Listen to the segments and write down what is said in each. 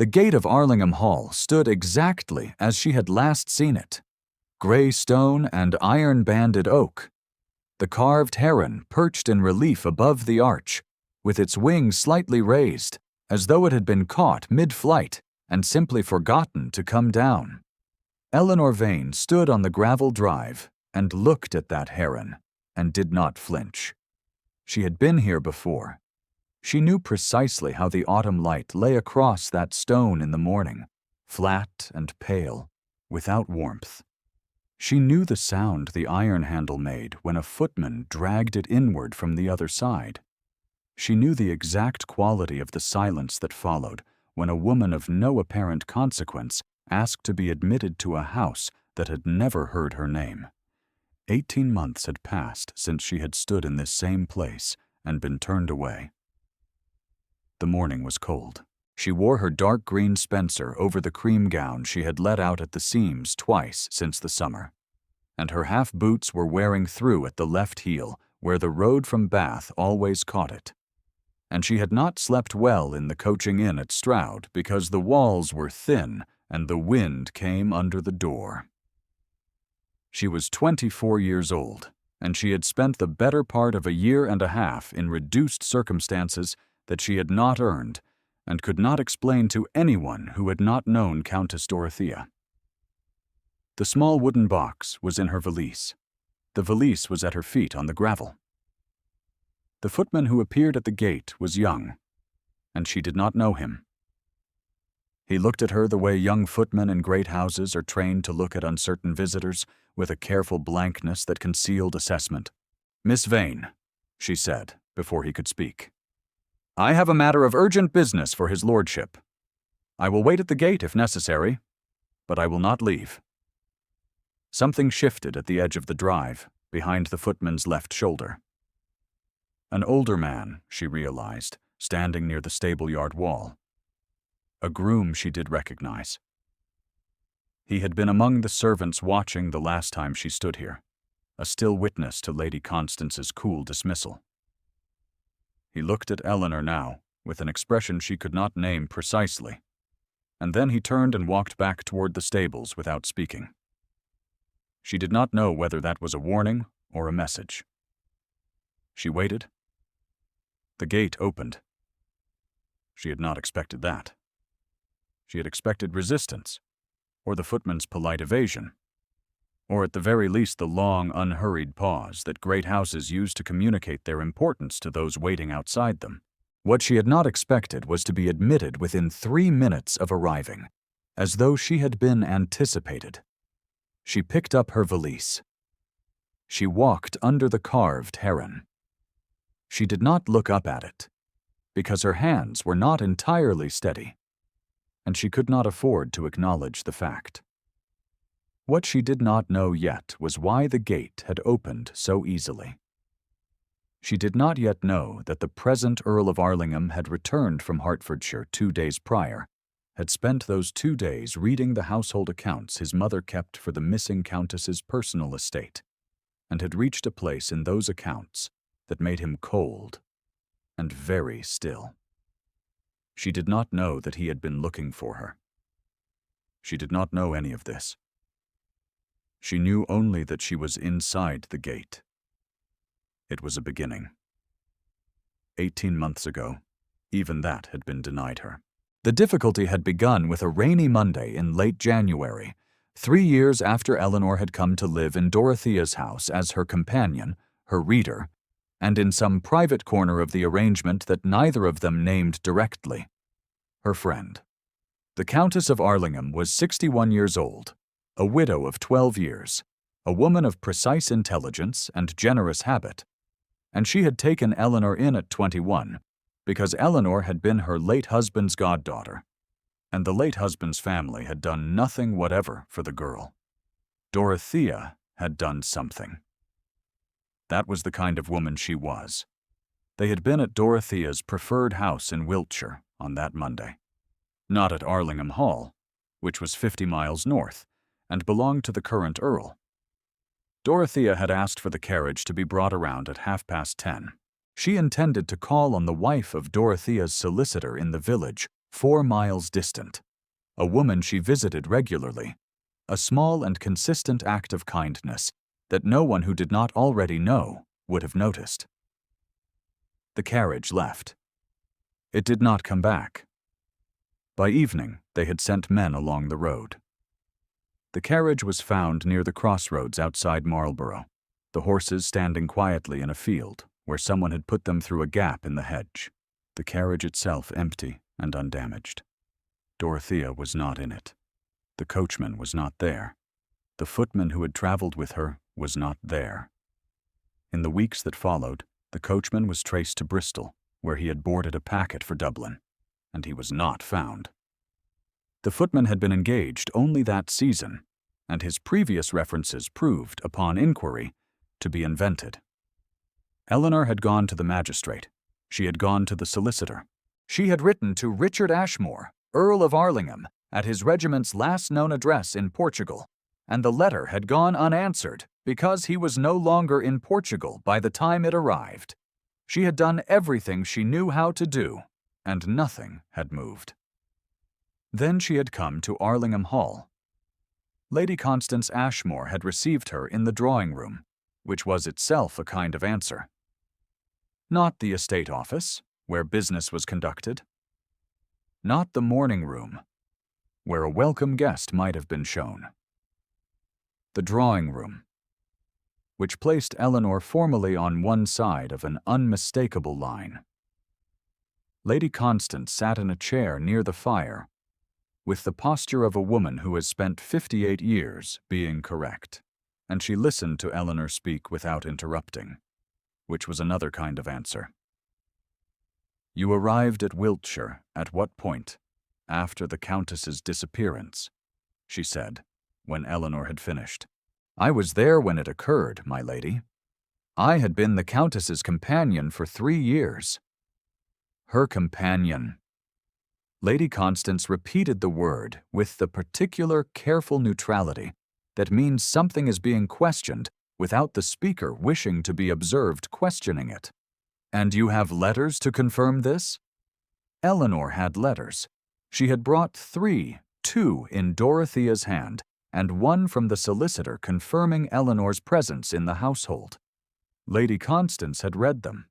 The gate of Arlingham Hall stood exactly as she had last seen it, gray stone and iron-banded oak. The carved heron perched in relief above the arch, with its wings slightly raised, as though it had been caught mid-flight and simply forgotten to come down. Eleanor Vane stood on the gravel drive and looked at that heron, and did not flinch. She had been here before. She knew precisely how the autumn light lay across that stone in the morning, flat and pale, without warmth. She knew the sound the iron handle made when a footman dragged it inward from the other side. She knew the exact quality of the silence that followed when a woman of no apparent consequence asked to be admitted to a house that had never heard her name. 18 months had passed since she had stood in this same place and been turned away. The morning was cold. She wore her dark green spencer over the cream gown she had let out at the seams twice since the summer, and her half boots were wearing through at the left heel where the road from Bath always caught it. And she had not slept well in the coaching inn at Stroud because the walls were thin and the wind came under the door. She was 24 years old, and she had spent the better part of a year and a half in reduced circumstances that she had not earned and could not explain to anyone who had not known Countess Dorothea. The small wooden box was in her valise. The valise was at her feet on the gravel. The footman who appeared at the gate was young, and she did not know him. He looked at her the way young footmen in great houses are trained to look at uncertain visitors, with a careful blankness that concealed assessment. "Miss Vane," she said, before he could speak. "I have a matter of urgent business for his lordship. I will wait at the gate if necessary, but I will not leave." Something shifted at the edge of the drive, behind the footman's left shoulder. An older man, she realized, standing near the stable-yard wall. A groom she did recognize. He had been among the servants watching the last time she stood here, a still witness to Lady Constance's cool dismissal. He looked at Eleanor now, with an expression she could not name precisely, and then he turned and walked back toward the stables without speaking. She did not know whether that was a warning or a message. She waited. The gate opened. She had not expected that. She had expected resistance, or the footman's polite evasion, or at the very least the long, unhurried pause that great houses use to communicate their importance to those waiting outside them. What she had not expected was to be admitted within 3 minutes of arriving, as though she had been anticipated. She picked up her valise. She walked under the carved heron. She did not look up at it, because her hands were not entirely steady, and she could not afford to acknowledge the fact. What she did not know yet was why the gate had opened so easily. She did not yet know that the present Earl of Arlingham had returned from Hertfordshire 2 days prior, had spent those 2 days reading the household accounts his mother kept for the missing Countess's personal estate, and had reached a place in those accounts that made him cold and very still. She did not know that he had been looking for her. She did not know any of this. She knew only that she was inside the gate. It was a beginning. 18 months ago, even that had been denied her. The difficulty had begun with a rainy Monday in late January, 3 years after Eleanor had come to live in Dorothea's house as her companion, her reader, and in some private corner of the arrangement that neither of them named directly, her friend. The Countess of Arlingham was 61 years old, a widow of 12 years, a woman of precise intelligence and generous habit, and she had taken Eleanor in at 21 because Eleanor had been her late husband's goddaughter, and the late husband's family had done nothing whatever for the girl. Dorothea had done something. That was the kind of woman she was. They had been at Dorothea's preferred house in Wiltshire on that Monday, not at Arlingham Hall, which was 50 miles north and belonged to the current Earl. Dorothea had asked for the carriage to be brought around at 10:30. She intended to call on the wife of Dorothea's solicitor in the village 4 miles distant, a woman she visited regularly, a small and consistent act of kindness that no one who did not already know would have noticed. The carriage left. It did not come back. By evening, they had sent men along the road. The carriage was found near the crossroads outside Marlborough, the horses standing quietly in a field where someone had put them through a gap in the hedge, the carriage itself empty and undamaged. Dorothea was not in it. The coachman was not there. The footman who had traveled with her was not there. In the weeks that followed, the coachman was traced to Bristol, where he had boarded a packet for Dublin, and he was not found. The footman had been engaged only that season, and his previous references proved, upon inquiry, to be invented. Eleanor had gone to the magistrate. She had gone to the solicitor. She had written to Richard Ashmore, Earl of Arlingham, at his regiment's last known address in Portugal, and the letter had gone unanswered because he was no longer in Portugal by the time it arrived. She had done everything she knew how to do, and nothing had moved. Then she had come to Arlingham Hall. Lady Constance Ashmore had received her in the drawing-room, which was itself a kind of answer. Not the estate office, where business was conducted. Not the morning-room, where a welcome guest might have been shown. The drawing-room, which placed Eleanor formally on one side of an unmistakable line. Lady Constance sat in a chair near the fire, with the posture of a woman who has spent 58 years being correct, and she listened to Eleanor speak without interrupting, which was another kind of answer. You arrived at Wiltshire at what point, after the Countess's disappearance? She said, when Eleanor had finished. I was there when it occurred, my lady. I had been the Countess's companion for 3 years. Her companion. Lady Constance repeated the word with the particular careful neutrality that means something is being questioned without the speaker wishing to be observed questioning it. And you have letters to confirm this? Eleanor had letters. She had brought 3, 2 in Dorothea's hand, and 1 from the solicitor confirming Eleanor's presence in the household. Lady Constance had read them.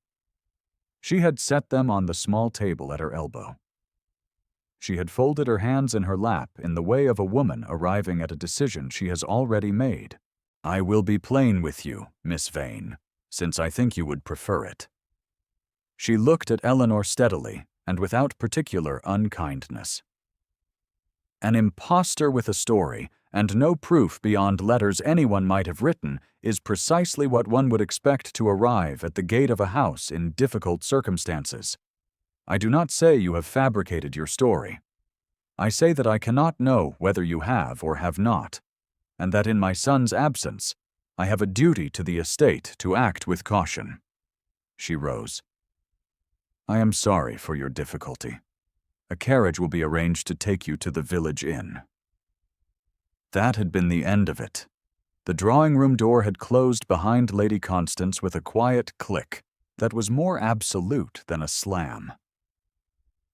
She had set them on the small table at her elbow. She had folded her hands in her lap in the way of a woman arriving at a decision she has already made. I will be plain with you, Miss Vane, since I think you would prefer it. She looked at Eleanor steadily and without particular unkindness. An impostor with a story, and no proof beyond letters anyone might have written, is precisely what one would expect to arrive at the gate of a house in difficult circumstances. I do not say you have fabricated your story. I say that I cannot know whether you have or have not, and that in my son's absence, I have a duty to the estate to act with caution. She rose. I am sorry for your difficulty. A carriage will be arranged to take you to the village inn. That had been the end of it. The drawing-room door had closed behind Lady Constance with a quiet click that was more absolute than a slam.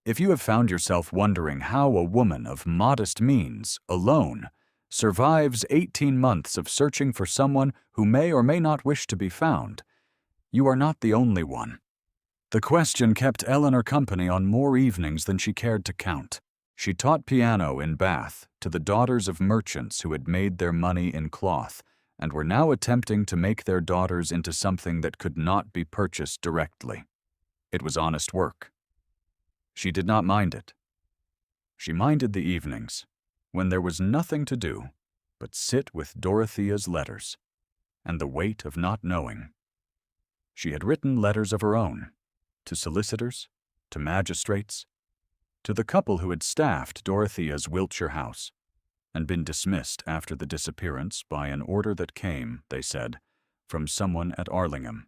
If you have found yourself wondering how a woman of modest means, alone, survives 18 months of searching for someone who may or may not wish to be found, you are not the only one. The question kept Eleanor company on more evenings than she cared to count. She taught piano in Bath to the daughters of merchants who had made their money in cloth and were now attempting to make their daughters into something that could not be purchased directly. It was honest work. She did not mind it. She minded the evenings, when there was nothing to do but sit with Dorothea's letters and the weight of not knowing. She had written letters of her own, to solicitors, to magistrates, to the couple who had staffed Dorothea's Wiltshire house, and been dismissed after the disappearance by an order that came, they said, from someone at Arlingham,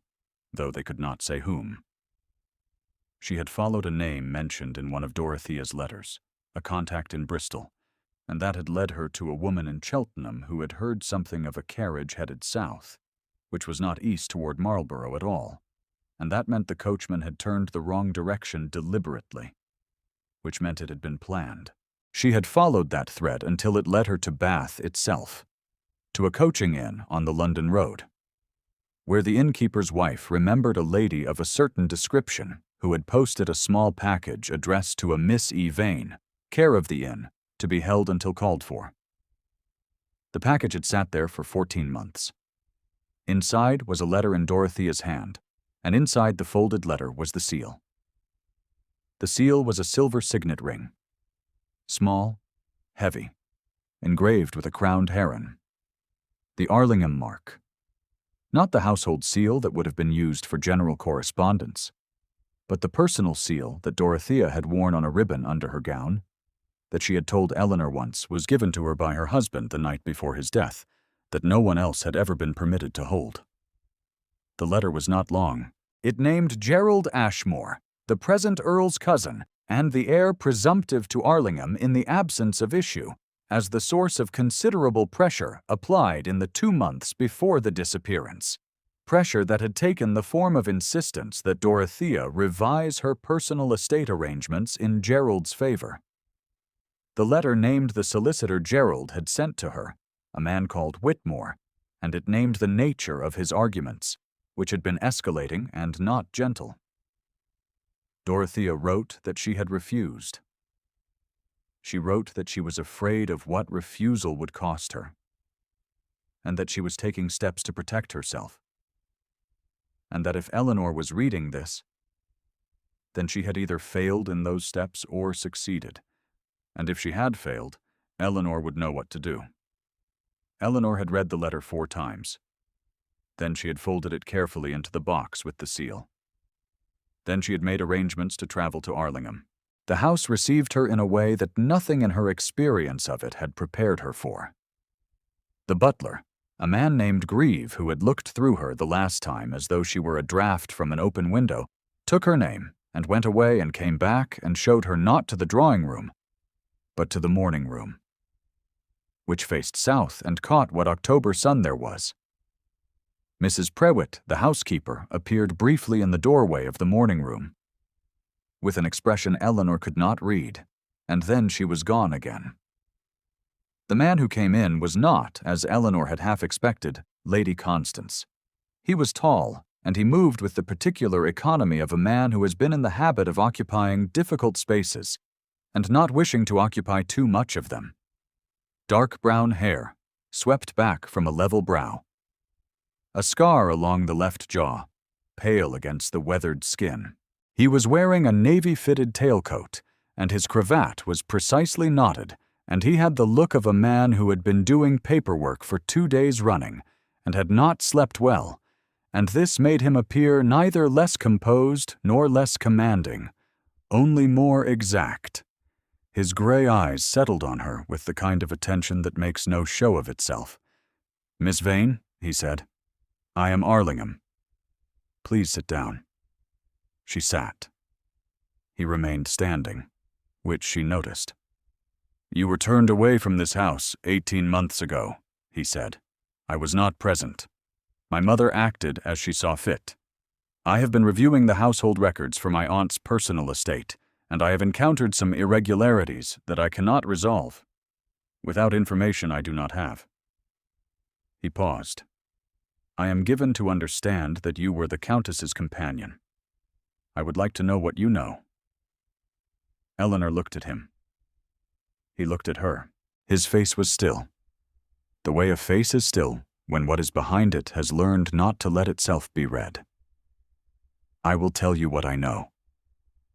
though they could not say whom. She had followed a name mentioned in one of Dorothea's letters, a contact in Bristol, and that had led her to a woman in Cheltenham who had heard something of a carriage headed south, which was not east toward Marlborough at all, and that meant the coachman had turned the wrong direction deliberately. which meant it had been planned. She had followed that thread until it led her to Bath itself, to a coaching inn on the London road, where the innkeeper's wife remembered a lady of a certain description who had posted a small package addressed to a Miss E. Vane, care of the inn, to be held until called for. The package had sat there for 14 months. Inside was a letter in Dorothea's hand, and inside the folded letter was the seal. The seal was a silver signet ring, small, heavy, engraved with a crowned heron. The Arlingham mark. Not the household seal that would have been used for general correspondence, but the personal seal that Dorothea had worn on a ribbon under her gown, that she had told Eleanor once was given to her by her husband the night before his death, that no one else had ever been permitted to hold. The letter was not long. It named Gerald Ashmore, the present Earl's cousin, and the heir presumptive to Arlingham in the absence of issue, as the source of considerable pressure applied in the 2 months before the disappearance, pressure that had taken the form of insistence that Dorothea revise her personal estate arrangements in Gerald's favor. The letter named the solicitor Gerald had sent to her, a man called Whitmore, and it named the nature of his arguments, which had been escalating and not gentle. Dorothea wrote that she had refused. She wrote that she was afraid of what refusal would cost her, and that she was taking steps to protect herself, and that if Eleanor was reading this, then she had either failed in those steps or succeeded, and if she had failed, Eleanor would know what to do. Eleanor had read the letter 4 times. Then she had folded it carefully into the box with the seal. Then she had made arrangements to travel to Arlingham. The house received her in a way that nothing in her experience of it had prepared her for. The butler, a man named Grieve, who had looked through her the last time as though she were a draught from an open window, took her name and went away and came back and showed her not to the drawing room, but to the morning room, which faced south and caught what October sun there was. Mrs. Prewitt, the housekeeper, appeared briefly in the doorway of the morning room, with an expression Eleanor could not read, and then she was gone again. The man who came in was not, as Eleanor had half expected, Lady Constance. He was tall, and he moved with the particular economy of a man who has been in the habit of occupying difficult spaces, and not wishing to occupy too much of them. Dark brown hair, swept back from a level brow. A scar along the left jaw, pale against the weathered skin. He was wearing a navy-fitted tailcoat, and his cravat was precisely knotted, and he had the look of a man who had been doing paperwork for 2 days running, and had not slept well, and this made him appear neither less composed nor less commanding, only more exact. His gray eyes settled on her with the kind of attention that makes no show of itself. "Miss Vane," he said, "I am Arlingham. Please sit down." She sat. He remained standing, which she noticed. "You were turned away from this house 18 months ago," he said. "I was not present. My mother acted as she saw fit. I have been reviewing the household records for my aunt's personal estate, and I have encountered some irregularities that I cannot resolve. Without information I do not have." He paused. "I am given to understand that you were the Countess's companion. I would like to know what you know." Eleanor looked at him. He looked at her. His face was still. The way a face is still when what is behind it has learned not to let itself be read. "I will tell you what I know,"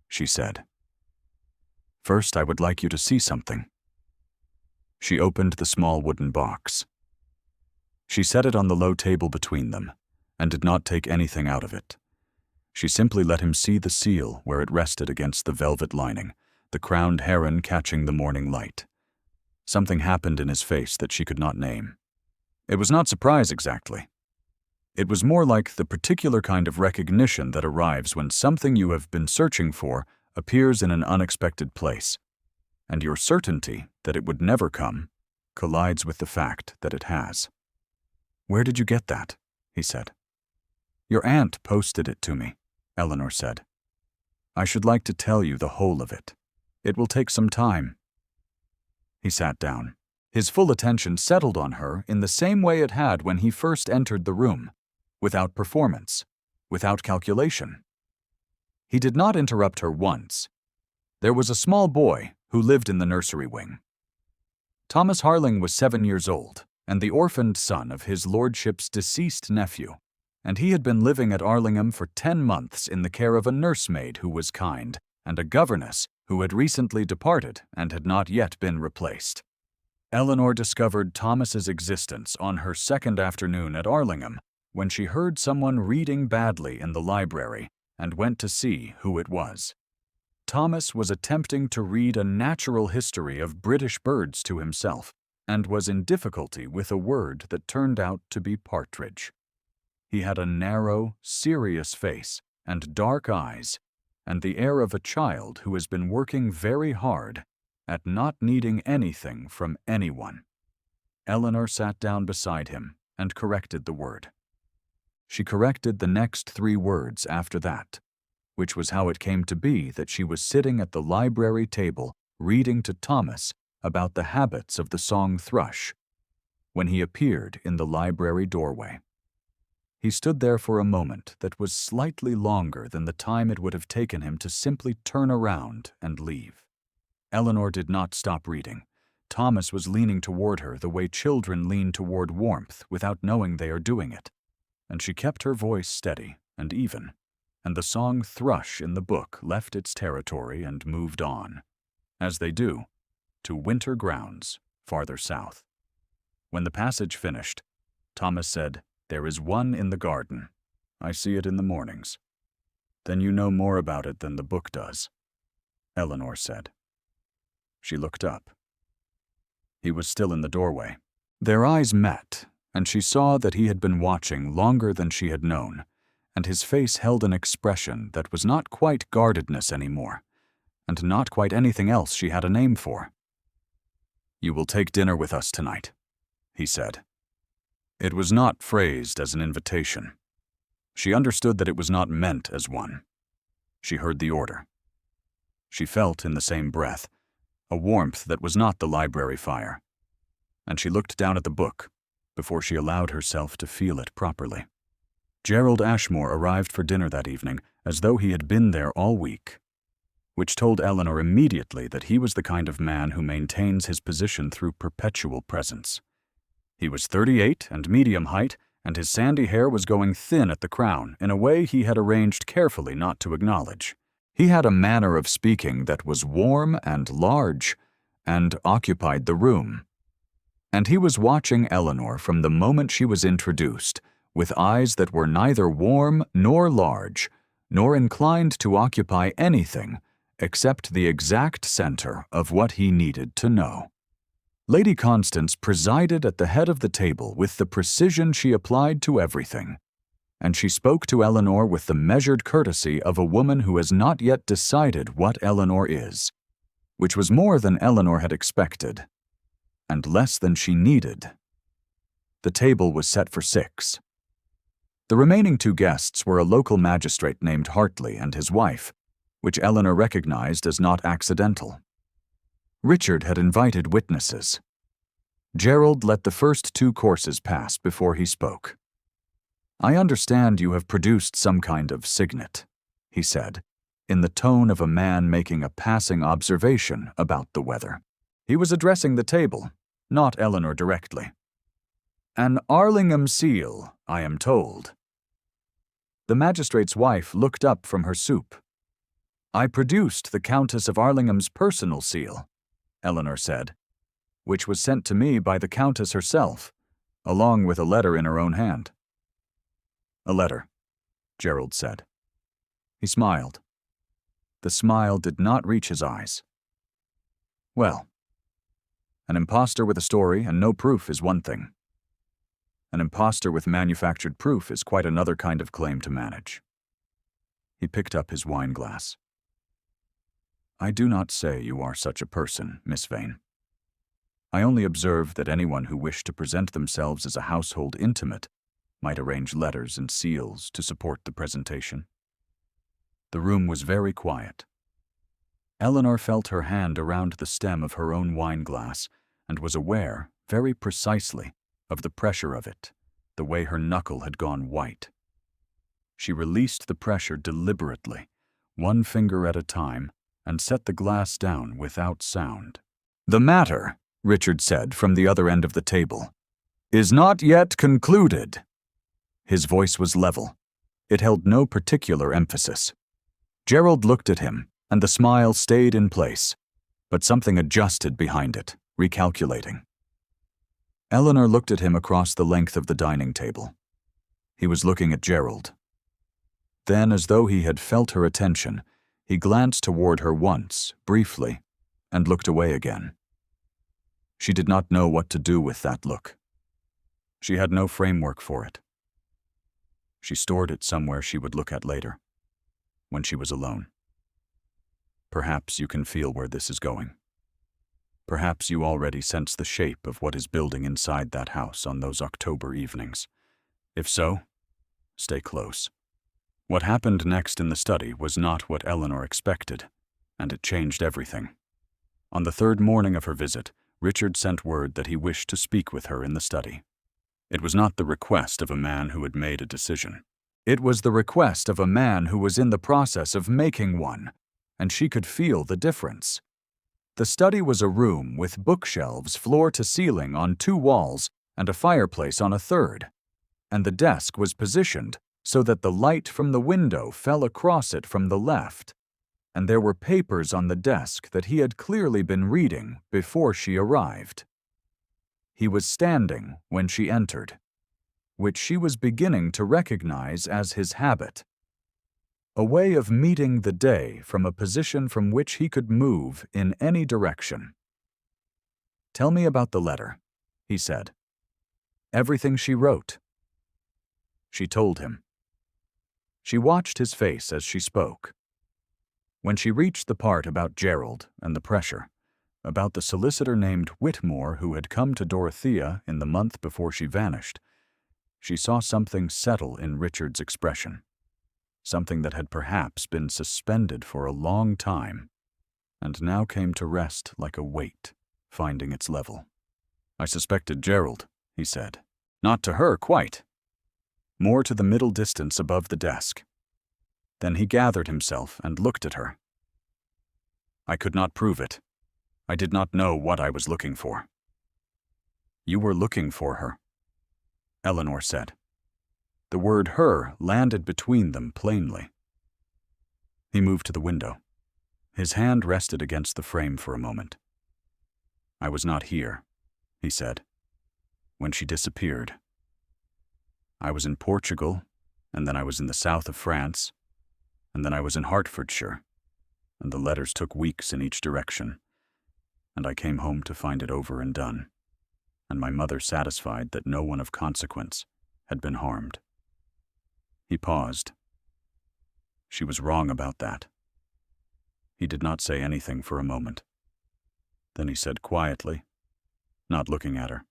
she said. "First, I would like you to see something." She opened the small wooden box. She set it on the low table between them, and did not take anything out of it. She simply let him see the seal where it rested against the velvet lining, the crowned heron catching the morning light. Something happened in his face that she could not name. It was not surprise exactly. It was more like the particular kind of recognition that arrives when something you have been searching for appears in an unexpected place, and your certainty that it would never come collides with the fact that it has. "Where did you get that?" he said. "Your aunt posted it to me," Eleanor said. "I should like to tell you the whole of it." It will take some time. He sat down. His full attention settled on her in the same way it had when he first entered the room, without performance, without calculation. He did not interrupt her once. There was a small boy who lived in the nursery wing. Thomas Harling was 7 years old and the orphaned son of his lordship's deceased nephew, and he had been living at Arlingham for 10 months in the care of a nursemaid who was kind and a governess who had recently departed and had not yet been replaced. Eleanor discovered Thomas's existence on her second afternoon at Arlingham when she heard someone reading badly in the library and went to see who it was. Thomas was attempting to read a natural history of British birds to himself and was in difficulty with a word that turned out to be partridge. He had a narrow, serious face and dark eyes, and the air of a child who has been working very hard at not needing anything from anyone. Eleanor sat down beside him and corrected the word. She corrected the next 3 words after that, which was how it came to be that she was sitting at the library table reading to Thomas about the habits of the song thrush when he appeared in the library doorway. He stood there for a moment that was slightly longer than the time it would have taken him to simply turn around and leave. Eleanor did not stop reading. Thomas was leaning toward her the way children lean toward warmth without knowing they are doing it, and she kept her voice steady and even, and the song thrush in the book left its territory and moved on, as they do, to winter grounds farther south. When the passage finished, Thomas said, "There is one in the garden. I see it in the mornings." "Then you know more about it than the book does," Eleanor said. She looked up. He was still in the doorway. Their eyes met, and she saw that he had been watching longer than she had known, and his face held an expression that was not quite guardedness anymore, and not quite anything else she had a name for. "You will take dinner with us tonight," he said. It was not phrased as an invitation. She understood that it was not meant as one. She heard the order. She felt, in the same breath, a warmth that was not the library fire, and she looked down at the book before she allowed herself to feel it properly. Gerald Ashmore arrived for dinner that evening as though he had been there all week, which told Eleanor immediately that he was the kind of man who maintains his position through perpetual presence. He was 38 and medium height, and his sandy hair was going thin at the crown in a way he had arranged carefully not to acknowledge. He had a manner of speaking that was warm and large, and occupied the room. And he was watching Eleanor from the moment she was introduced, with eyes that were neither warm nor large, nor inclined to occupy anything except the exact center of what he needed to know. Lady Constance presided at the head of the table with the precision she applied to everything, and she spoke to Eleanor with the measured courtesy of a woman who has not yet decided what Eleanor is, which was more than Eleanor had expected, and less than she needed. The table was set for 6. The remaining 2 guests were a local magistrate named Hartley and his wife, which Eleanor recognized as not accidental. Richard had invited witnesses. Gerald let the first 2 courses pass before he spoke. "I understand you have produced some kind of signet," he said, in the tone of a man making a passing observation about the weather. He was addressing the table, not Eleanor directly. "An Arlingham seal, I am told." The magistrate's wife looked up from her soup. "I produced the Countess of Arlingham's personal seal," Eleanor said, "which was sent to me by the Countess herself, along with a letter in her own hand." "A letter," Gerald said. He smiled. The smile did not reach his eyes. "Well, an impostor with a story and no proof is one thing. An impostor with manufactured proof is quite another kind of claim to manage." He picked up his wine glass. "I do not say you are such a person, Miss Vane. I only observe that anyone who wished to present themselves as a household intimate might arrange letters and seals to support the presentation." The room was very quiet. Eleanor felt her hand around the stem of her own wine glass and was aware, very precisely, of the pressure of it, the way her knuckle had gone white. She released the pressure deliberately, one finger at a time, and set the glass down without sound. "The matter," Richard said from the other end of the table, "is not yet concluded." His voice was level. It held no particular emphasis. Gerald looked at him, and the smile stayed in place, but something adjusted behind it, recalculating. Eleanor looked at him across the length of the dining table. He was looking at Gerald. Then, as though he had felt her attention, he glanced toward her once, briefly, and looked away again. She did not know what to do with that look. She had no framework for it. She stored it somewhere she would look at later, when she was alone. Perhaps you can feel where this is going. Perhaps you already sense the shape of what is building inside that house on those October evenings. If so, stay close. What happened next in the study was not what Eleanor expected, and it changed everything. On the third morning of her visit, Richard sent word that he wished to speak with her in the study. It was not the request of a man who had made a decision. It was the request of a man who was in the process of making one, and she could feel the difference. The study was a room with bookshelves floor to ceiling on 2 walls and a fireplace on a third, and the desk was positioned so that the light from the window fell across it from the left, and there were papers on the desk that he had clearly been reading before she arrived. He was standing when she entered, which she was beginning to recognize as his habit. A way of meeting the day from a position from which he could move in any direction. "Tell me about the letter," he said. "Everything she wrote." She told him. She watched his face as she spoke. When she reached the part about Gerald and the pressure, about the solicitor named Whitmore who had come to Dorothea in the month before she vanished, she saw something settle in Richard's expression, something that had perhaps been suspended for a long time, and now came to rest like a weight, finding its level. "I suspected Gerald," he said. "Not to her, quite. More to the middle distance above the desk." Then he gathered himself and looked at her. "I could not prove it. I did not know what I was looking for." "You were looking for her," Eleanor said. The word "her" landed between them plainly. He moved to the window. His hand rested against the frame for a moment. "I was not here," he said, "when she disappeared. I was in Portugal, and then I was in the south of France, and then I was in Hertfordshire, and the letters took weeks in each direction, and I came home to find it over and done, and my mother satisfied that no one of consequence had been harmed." He paused. She was wrong about that. He did not say anything for a moment. Then he said quietly, not looking at her,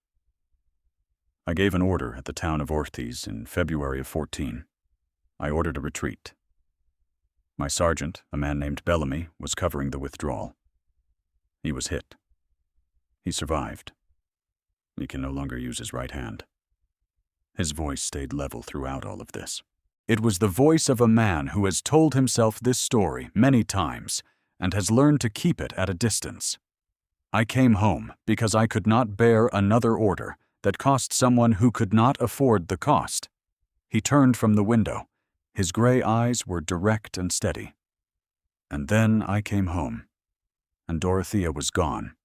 "I gave an order at the town of Orthez in February of 14. I ordered a retreat. My sergeant, a man named Bellamy, was covering the withdrawal. He was hit. He survived. He can no longer use his right hand." His voice stayed level throughout all of this. It was the voice of a man who has told himself this story many times and has learned to keep it at a distance. "I came home because I could not bear another order that cost someone who could not afford the cost." He turned from the window. His gray eyes were direct and steady. "And then I came home, and Dorothea was gone,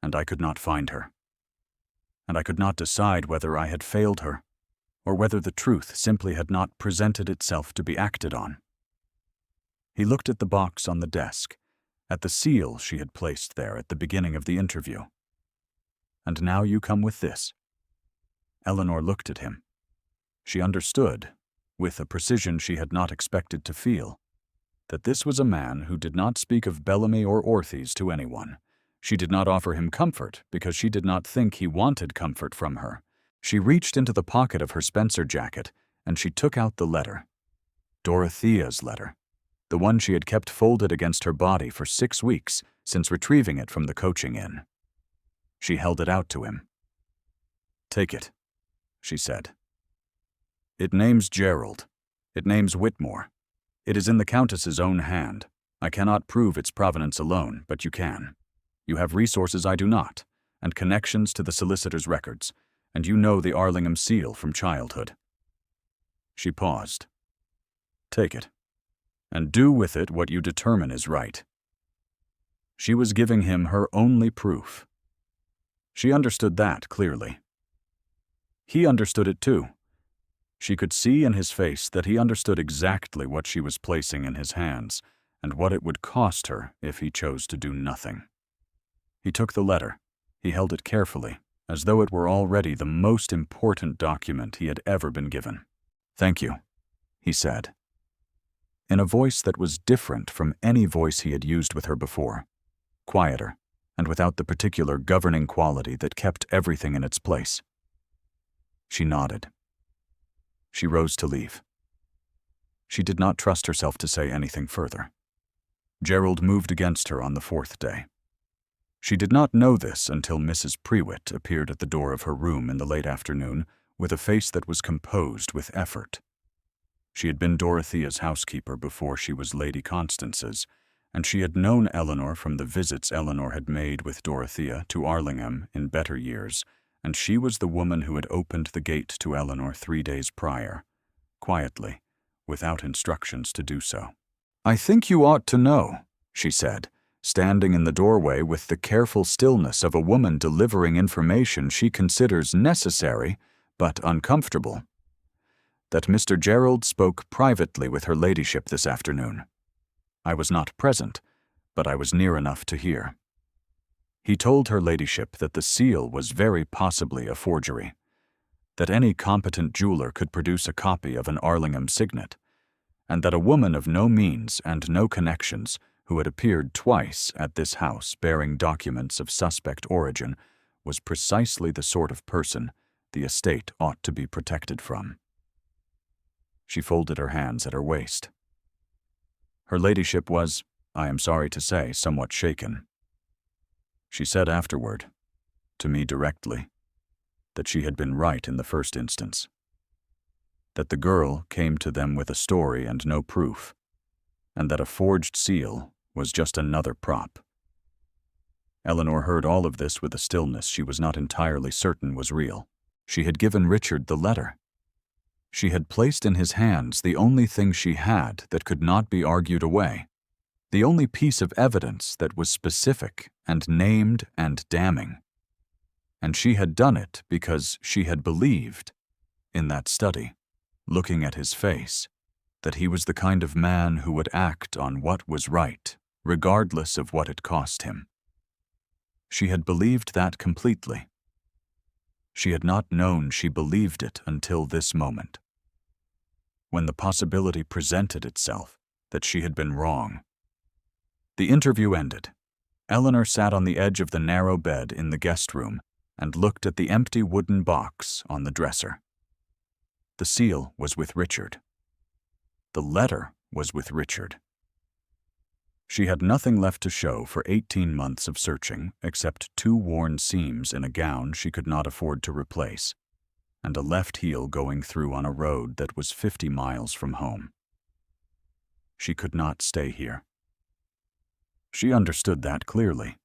and I could not find her. And I could not decide whether I had failed her, or whether the truth simply had not presented itself to be acted on." He looked at the box on the desk, at the seal she had placed there at the beginning of the interview. "And now you come with this." Eleanor looked at him. She understood, with a precision she had not expected to feel, that this was a man who did not speak of Bellamy or Orthez to anyone. She did not offer him comfort because she did not think he wanted comfort from her. She reached into the pocket of her Spencer jacket and she took out the letter. Dorothea's letter. the one she had kept folded against her body for 6 weeks since retrieving it from the coaching inn. She held it out to him. "Take it," she said. "It names Gerald. It names Whitmore. It is in the Countess's own hand. I cannot prove its provenance alone, but you can. You have resources I do not, and connections to the solicitor's records, and you know the Arlingham seal from childhood." She paused. "Take it, and do with it what you determine is right." She was giving him her only proof. She understood that clearly. He understood it too. She could see in his face that he understood exactly what she was placing in his hands and what it would cost her if he chose to do nothing. He took the letter. He held it carefully, as though it were already the most important document he had ever been given. "Thank you," he said, in a voice that was different from any voice he had used with her before, quieter, and without the particular governing quality that kept everything in its place. She nodded. She rose to leave. She did not trust herself to say anything further. Gerald moved against her on the 4th day. She did not know this until Mrs. Prewitt appeared at the door of her room in the late afternoon with a face that was composed with effort. She had been Dorothea's housekeeper before she was Lady Constance's, and she had known Eleanor from the visits Eleanor had made with Dorothea to Arlingham in better years, and she was the woman who had opened the gate to Eleanor 3 days prior, quietly, without instructions to do so. "I think you ought to know," she said, standing in the doorway with the careful stillness of a woman delivering information she considers necessary but uncomfortable, "that Mr. Gerald spoke privately with her ladyship this afternoon. I was not present, but I was near enough to hear. He told her ladyship that the seal was very possibly a forgery, that any competent jeweler could produce a copy of an Arlingham signet, and that a woman of no means and no connections who had appeared twice at this house bearing documents of suspect origin was precisely the sort of person the estate ought to be protected from." She folded her hands at her waist. Her ladyship was, I am sorry to say, somewhat shaken. She said afterward, to me directly, that she had been right in the first instance, that the girl came to them with a story and no proof, and that a forged seal was just another prop. Eleanor heard all of this with a stillness she was not entirely certain was real. She had given Richard the letter. She had placed in his hands the only thing she had that could not be argued away, the only piece of evidence that was specific and named and damning. And she had done it because she had believed, in that study, looking at his face, that he was the kind of man who would act on what was right, regardless of what it cost him. She had believed that completely. She had not known she believed it until this moment, when the possibility presented itself that she had been wrong. The interview ended. Eleanor sat on the edge of the narrow bed in the guest room and looked at the empty wooden box on the dresser. The seal was with Richard. The letter was with Richard. She had nothing left to show for 18 months of searching except 2 worn seams in a gown she could not afford to replace, and a left heel going through on a road that was 50 miles from home. She could not stay here. She understood that clearly,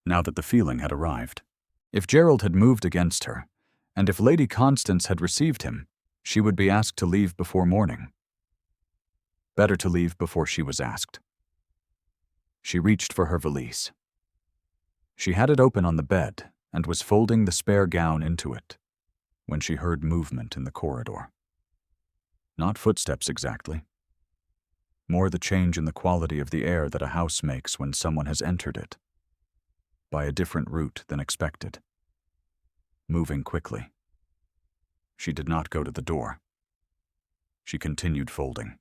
now that the feeling had arrived. If Gerald had moved against her, and if Lady Constance had received him, she would be asked to leave before morning. Better to leave before she was asked. She reached for her valise. She had it open on the bed and was folding the spare gown into it when she heard movement in the corridor. Not footsteps exactly. More the change in the quality of the air that a house makes when someone has entered it, by a different route than expected. Moving quickly. She did not go to the door. She continued folding.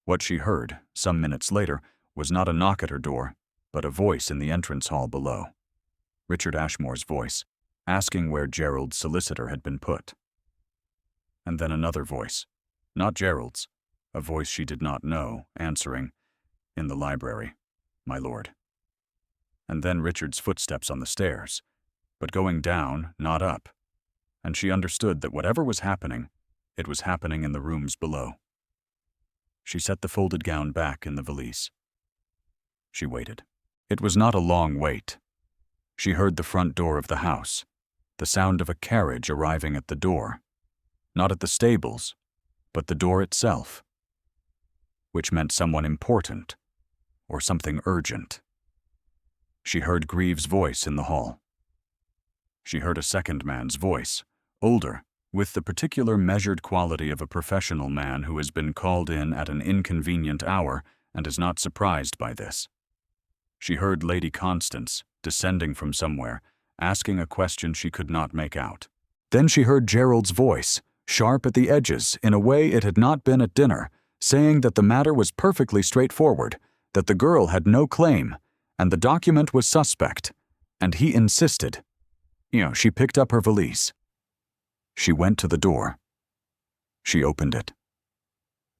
What she heard, some minutes later, was not a knock at her door, but a voice in the entrance hall below. Richard Ashmore's voice, asking where Gerald's solicitor had been put. And then another voice, not Gerald's, a voice she did not know, answering, "In the library, my lord." And then Richard's footsteps on the stairs, but going down, not up, and she understood that whatever was happening, it was happening in the rooms below. She set the folded gown back in the valise. She waited. It was not a long wait. She heard the front door of the house, the sound of a carriage arriving at the door, not at the stables, but the door itself, which meant someone important or something urgent. She heard Greaves' voice in the hall. She heard a second man's voice, older, with the particular measured quality of a professional man who has been called in at an inconvenient hour and is not surprised by this. She heard Lady Constance, descending from somewhere, asking a question she could not make out. Then she heard Gerald's voice, sharp at the edges in a way it had not been at dinner, saying that the matter was perfectly straightforward, that the girl had no claim, and the document was suspect, and he insisted. She picked up her valise. She went to the door. She opened it.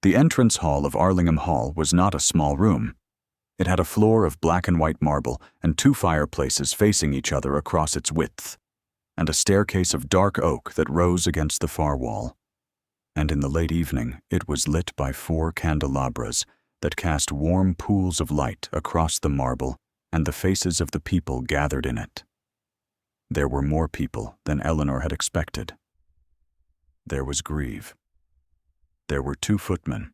The entrance hall of Arlingham Hall was not a small room. It had a floor of black and white marble and 2 fireplaces facing each other across its width, and a staircase of dark oak that rose against the far wall. And in the late evening, it was lit by 4 candelabras that cast warm pools of light across the marble and the faces of the people gathered in it. There were more people than Eleanor had expected. There was Grieve. There were 2 footmen.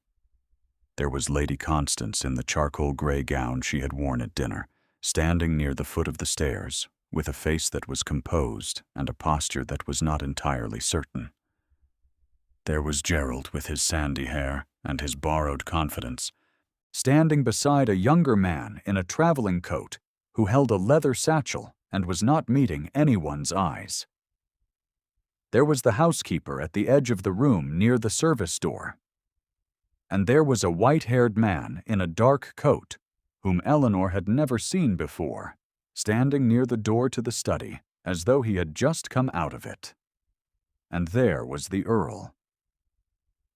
There was Lady Constance in the charcoal gray gown she had worn at dinner, standing near the foot of the stairs, with a face that was composed and a posture that was not entirely certain. There was Gerald with his sandy hair and his borrowed confidence, standing beside a younger man in a traveling coat who held a leather satchel and was not meeting anyone's eyes. There was the housekeeper at the edge of the room near the service door. And there was a white-haired man in a dark coat, whom Eleanor had never seen before, standing near the door to the study, as though he had just come out of it. And there was the Earl.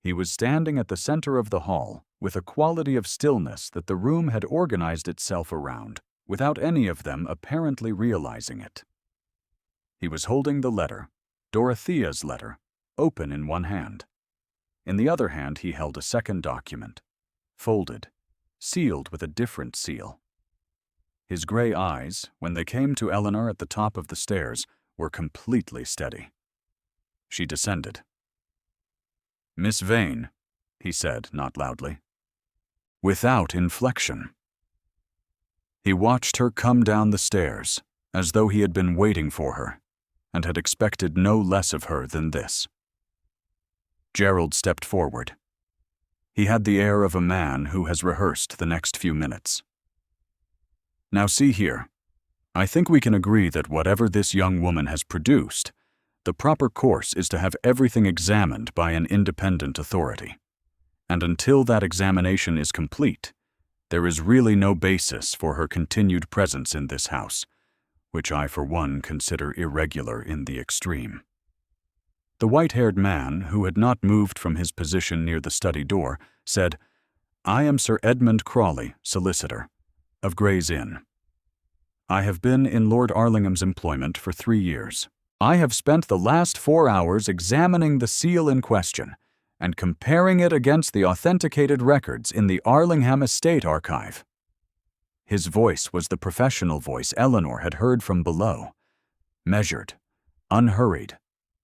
He was standing at the center of the hall, with a quality of stillness that the room had organized itself around, without any of them apparently realizing it. He was holding the letter, Dorothea's letter, open in one hand. In the other hand he held a second document, folded, sealed with a different seal. His gray eyes, when they came to Eleanor at the top of the stairs, were completely steady. She descended. "Miss Vane," he said, not loudly. Without inflection. He watched her come down the stairs, as though he had been waiting for her, and had expected no less of her than this. Gerald stepped forward. He had the air of a man who has rehearsed the next few minutes. "Now see here. I think we can agree that whatever this young woman has produced, the proper course is to have everything examined by an independent authority. And until that examination is complete, there is really no basis for her continued presence in this house, which I for one consider irregular in the extreme." The white-haired man, who had not moved from his position near the study door, said, "I am Sir Edmund Crawley, solicitor, of Gray's Inn. I have been in Lord Arlingham's employment for 3 years. I have spent the last 4 hours examining the seal in question and comparing it against the authenticated records in the Arlingham Estate Archive." His voice was the professional voice Eleanor had heard from below, measured, unhurried,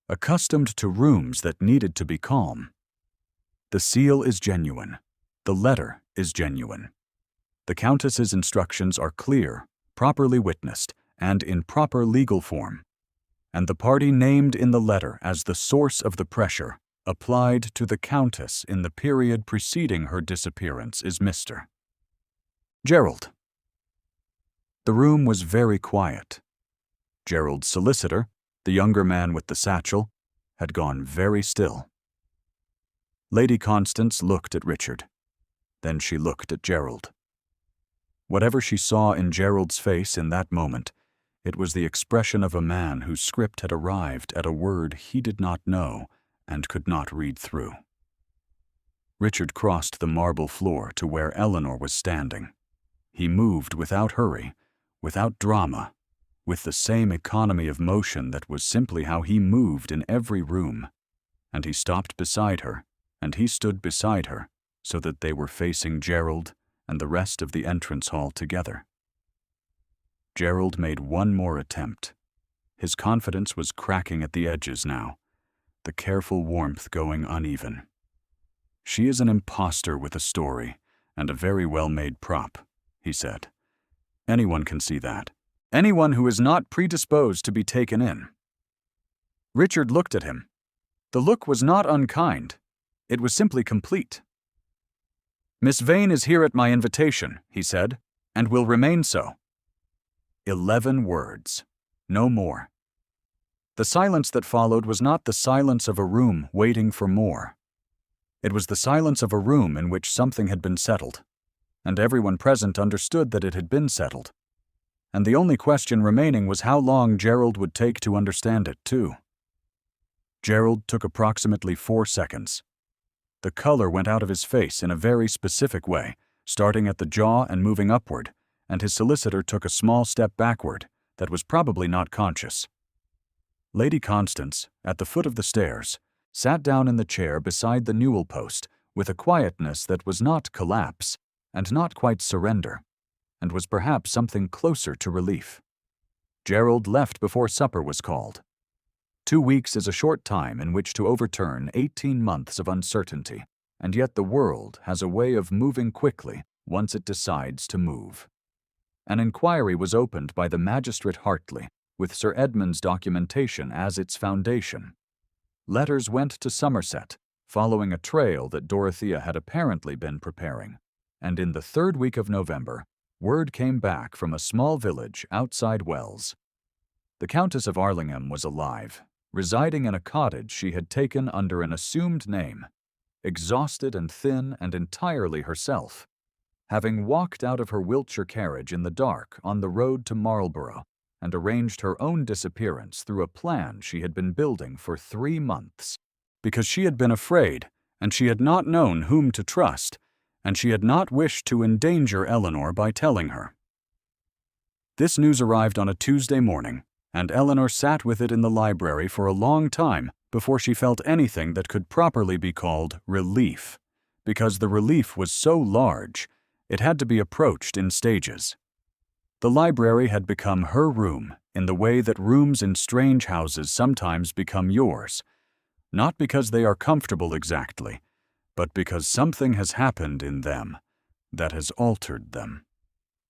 accustomed to rooms that needed to be calm. "The seal is genuine. The letter is genuine. The Countess's instructions are clear, properly witnessed, and in proper legal form. And the party named in the letter as the source of the pressure applied to the Countess in the period preceding her disappearance is Mr. Gerald." The room was very quiet. Gerald's solicitor, the younger man with the satchel, had gone very still. Lady Constance looked at Richard. Then she looked at Gerald. Whatever she saw in Gerald's face in that moment, it was the expression of a man whose script had arrived at a word he did not know and could not read through. Richard crossed the marble floor to where Eleanor was standing. He moved without hurry, without drama, with the same economy of motion that was simply how he moved in every room. And he stopped beside her, and he stood beside her, so that they were facing Gerald and the rest of the entrance hall together. Gerald made one more attempt. His confidence was cracking at the edges now, the careful warmth going uneven. "She is an imposter with a story, and a very well-made prop," he said. "Anyone can see that. Anyone who is not predisposed to be taken in." Richard looked at him. The look was not unkind. It was simply complete. "Miss Vane is here at my invitation," he said, "and will remain so." 11 words. No more. The silence that followed was not the silence of a room waiting for more. It was the silence of a room in which something had been settled, and everyone present understood that it had been settled. And the only question remaining was how long Gerald would take to understand it, too. Gerald took approximately 4 seconds. The color went out of his face in a very specific way, starting at the jaw and moving upward, and his solicitor took a small step backward that was probably not conscious. Lady Constance, at the foot of the stairs, sat down in the chair beside the newel post with a quietness that was not collapse and not quite surrender, and was perhaps something closer to relief. Gerald left before supper was called. 2 weeks is a short time in which to overturn 18 months of uncertainty, and yet the world has a way of moving quickly once it decides to move. An inquiry was opened by the Magistrate Hartley, with Sir Edmund's documentation as its foundation. Letters went to Somerset, following a trail that Dorothea had apparently been preparing, and in the 3rd week of November, word came back from a small village outside Wells. The Countess of Arlingham was alive, residing in a cottage she had taken under an assumed name, exhausted and thin and entirely herself, having walked out of her Wiltshire carriage in the dark on the road to Marlborough and arranged her own disappearance through a plan she had been building for 3 months, because she had been afraid, and she had not known whom to trust, and she had not wished to endanger Eleanor by telling her. This news arrived on a Tuesday morning, and Eleanor sat with it in the library for a long time before she felt anything that could properly be called relief, because the relief was so large, it had to be approached in stages. The library had become her room in the way that rooms in strange houses sometimes become yours, not because they are comfortable exactly, but because something has happened in them that has altered them.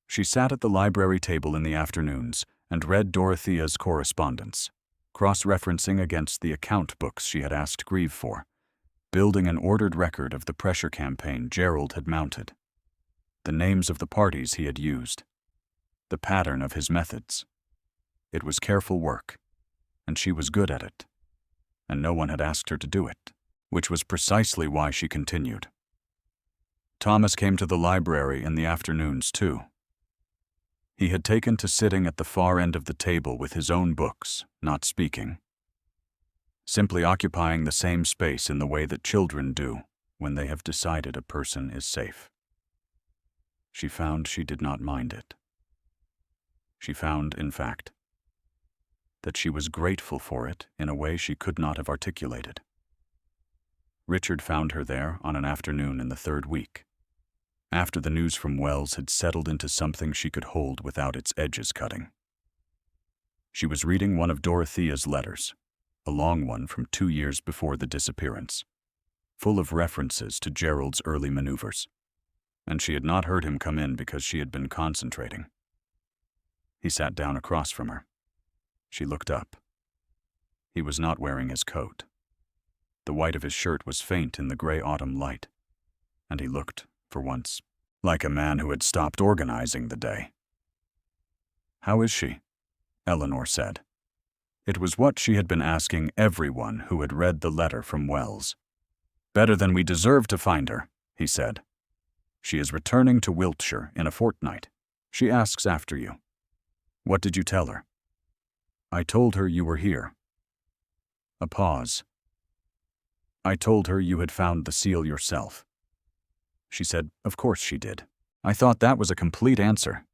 She sat at the library table in the afternoons and read Dorothea's correspondence, cross-referencing against the account books she had asked Grieve for, building an ordered record of the pressure campaign Gerald had mounted, the names of the parties he had used, the pattern of his methods. It was careful work, and she was good at it, and no one had asked her to do it, which was precisely why she continued. Thomas came to the library in the afternoons, too. He had taken to sitting at the far end of the table with his own books, not speaking, simply occupying the same space in the way that children do when they have decided a person is safe. She found she did not mind it. She found, in fact, that she was grateful for it in a way she could not have articulated. Richard found her there on an afternoon in the 3rd week, after the news from Wells had settled into something she could hold without its edges cutting. She was reading one of Dorothea's letters, a long one from 2 years before the disappearance, full of references to Gerald's early maneuvers, and she had not heard him come in because she had been concentrating. He sat down across from her. She looked up. He was not wearing his coat. The white of his shirt was faint in the gray autumn light, and he looked, for once, like a man who had stopped organizing the day. "How is she?" Eleanor said. It was what she had been asking everyone who had read the letter from Wells. "Better than we deserve to find her," he said. "She is returning to Wiltshire in a fortnight. She asks after you." "What did you tell her?" "I told her you were here." A pause. "I told her you had found the seal yourself, She said, "Of course she did. I thought that was a complete answer."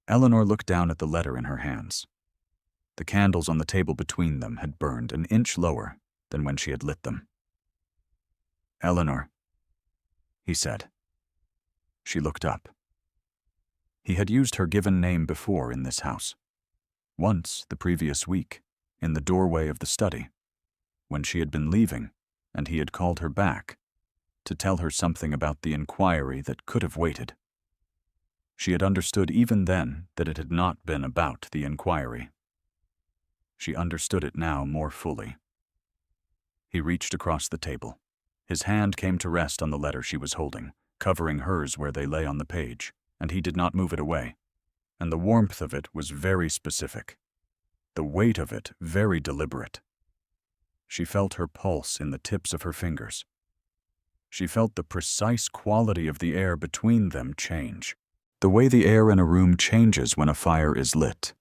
Eleanor looked down at the letter in her hands. The candles on the table between them had burned an inch lower than when she had lit them. "Eleanor," he said. She looked up. He had used her given name before in this house. Once, the previous week, in the doorway of the study, when she had been leaving, and he had called her back to tell her something about the inquiry that could have waited. She had understood even then that it had not been about the inquiry. She understood it now more fully. He reached across the table. His hand came to rest on the letter she was holding, covering hers where they lay on the page, and he did not move it away. And the warmth of it was very specific. The weight of it very deliberate. She felt her pulse in the tips of her fingers. She felt the precise quality of the air between them change, the way the air in a room changes when a fire is lit,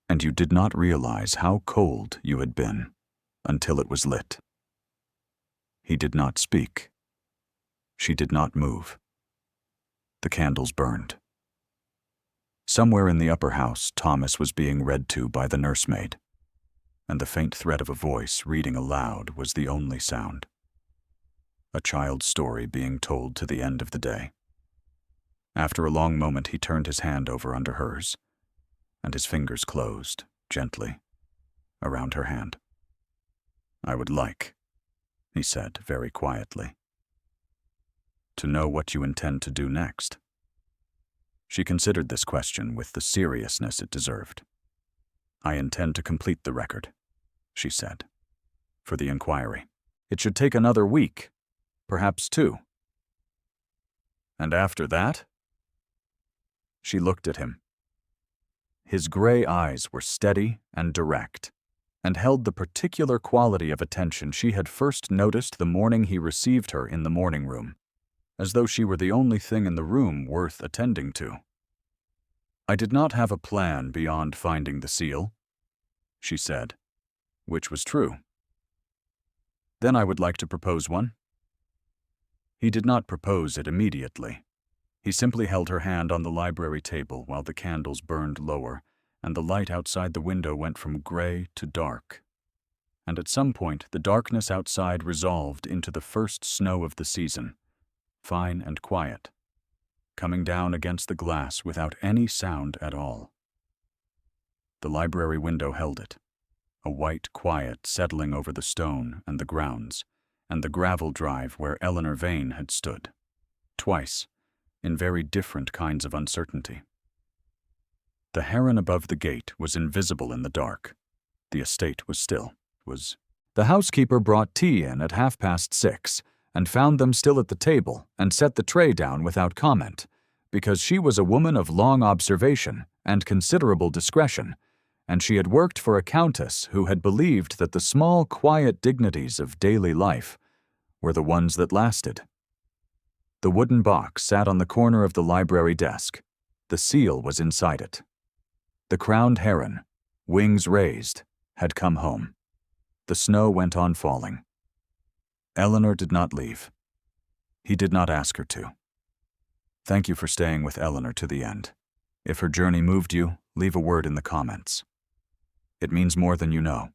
and you did not realize how cold you had been until it was lit. He did not speak. She did not move. The candles burned. Somewhere in the upper house, Thomas was being read to by the nursemaid, and the faint threat of a voice reading aloud was the only sound. A child's story being told to the end of the day. After a long moment, he turned his hand over under hers, and his fingers closed, gently, around her hand. "I would like," he said very quietly, "to know what you intend to do next." She considered this question with the seriousness it deserved. "I intend to complete the record," she said, "for the inquiry. It should take another week, perhaps 2. "And after that?" She looked at him. His gray eyes were steady and direct, and held the particular quality of attention she had first noticed the morning he received her in the morning room, as though she were the only thing in the room worth attending to. "I did not have a plan beyond finding the seal," she said, which was true. "Then I would like to propose one." He did not propose it immediately. He simply held her hand on the library table while the candles burned lower, and the light outside the window went from gray to dark. And at some point, the darkness outside resolved into the first snow of the season, fine and quiet, coming down against the glass without any sound at all. The library window held it, a white quiet settling over the stone and the grounds, and the gravel drive where Eleanor Vane had stood, twice, in very different kinds of uncertainty. The heron above the gate was invisible in the dark. The estate was still. The housekeeper brought tea in at 6:30 and found them still at the table and set the tray down without comment, because she was a woman of long observation and considerable discretion, and she had worked for a countess who had believed that the small, quiet dignities of daily life were the ones that lasted. The wooden box sat on the corner of the library desk. The seal was inside it. The crowned heron, wings raised, had come home. The snow went on falling. Eleanor did not leave. He did not ask her to. Thank you for staying with Eleanor to the end. If her journey moved you, leave a word in the comments. It means more than you know.